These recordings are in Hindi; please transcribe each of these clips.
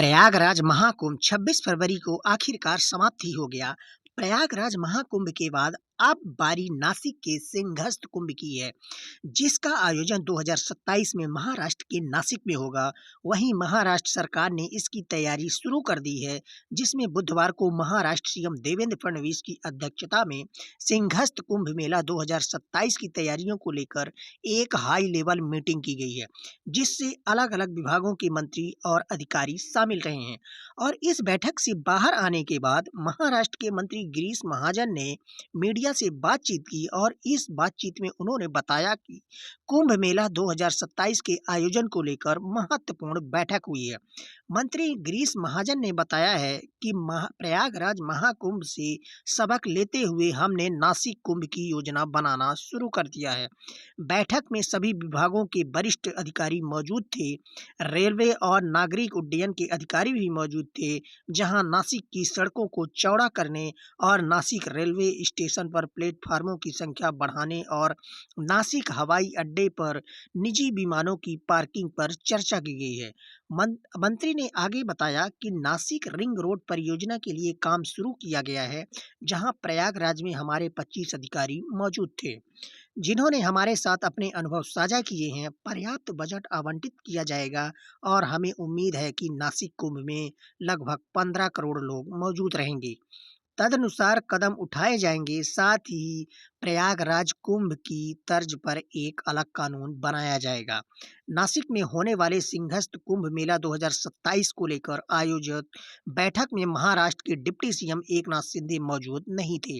प्रयागराज महाकुंभ 26 फरवरी को आखिरकार समाप्ति हो गया। प्रयागराज महाकुंभ के बाद अब बारी नासिक के सिंहस्थ कुंभ की है, जिसका आयोजन 2027 में महाराष्ट्र के नासिक में होगा। वहीं महाराष्ट्र सरकार ने इसकी तैयारी शुरू कर दी है, जिसमें बुधवार को महाराष्ट्र सीएम देवेंद्र फडणवीस की अध्यक्षता में सिंहस्थ कुंभ मेला 2027 की तैयारियों को लेकर एक हाई लेवल मीटिंग की गई है, जिससे अलग-अलग विभागों के मंत्री और अधिकारी शामिल रहे हैं। और इस बैठक से बाहर आने के बाद महाराष्ट्र के मंत्री गिरीश महाजन ने मीडिया से बातचीत की और इस बातचीत में उन्होंने बताया कि कुंभ मेला 2027 के आयोजन को लेकर महत्वपूर्ण बैठक हुई है। मंत्री गिरीश महाजन ने बताया है कि प्रयागराज महाकुंभ से सबक लेते हुए हमने नासिक कुंभ की योजना बनाना शुरू कर दिया है। बैठक में सभी विभागों के वरिष्ठ अधिकारी मौजूद थे। रेलवे और नागरिक उड्डयन के अधिकारी भी मौजूद थे, जहां नासिक की सड़कों को चौड़ा करने और नासिक रेलवे स्टेशन पर प्लेटफार्मों की संख्या बढ़ाने और नासिक हवाई अड्डे पर निजी विमानों की पार्किंग पर चर्चा की गई है। मंत्री ने आगे बताया कि नासिक रिंग रोड परियोजना के लिए काम शुरू किया गया है, जहां प्रयागराज में हमारे 25 अधिकारी मौजूद थे, जिन्होंने हमारे साथ अपने अनुभव साझा किए हैं। पर्याप्त बजट आवंटित किया जाएगा और हमें उम्मीद है कि नासिक कुंभ में लगभग 15 करोड़ लोग मौजूद रहेंगे। तदनुसार कदम उठाए जाएंगे। साथ ही प्रयागराज कुंभ की तर्ज पर एक अलग कानून बनाया जाएगा। नासिक में होने वाले सिंहस्थ कुंभ मेला 2027 को लेकर आयोजित बैठक में महाराष्ट्र के डिप्टी सीएम एकनाथ शिंदे मौजूद नहीं थे।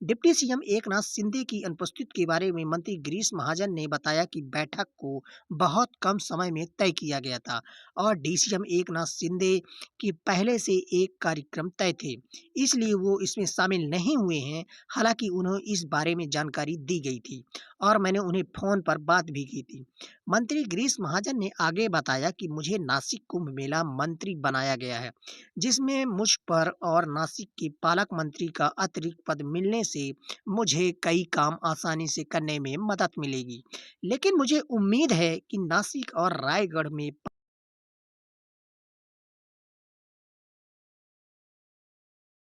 डिप्टी सीएम एकनाथ शिंदे की अनुपस्थिति के बारे में मंत्री गिरीश महाजन ने बताया कि बैठक को बहुत कम समय में तय किया गया था और डीसीएम एकनाथ शिंदे की पहले से एक कार्यक्रम तय थे, इसलिए वो इसमें शामिल नहीं हुए हैं। हालांकि उन्हें इस बारे में जानकारी दी गई थी और मैंने उन्हें फोन पर बात भी की थी। मंत्री गिरीश महाजन ने आगे बताया कि मुझे नासिक कुंभ मेला मंत्री बनाया गया है, जिसमें मुझ पर और नासिक के पालक मंत्री का अतिरिक्त पद मिलने से मुझे कई काम आसानी से करने में मदद मिलेगी। लेकिन मुझे उम्मीद है कि नासिक और रायगढ़ में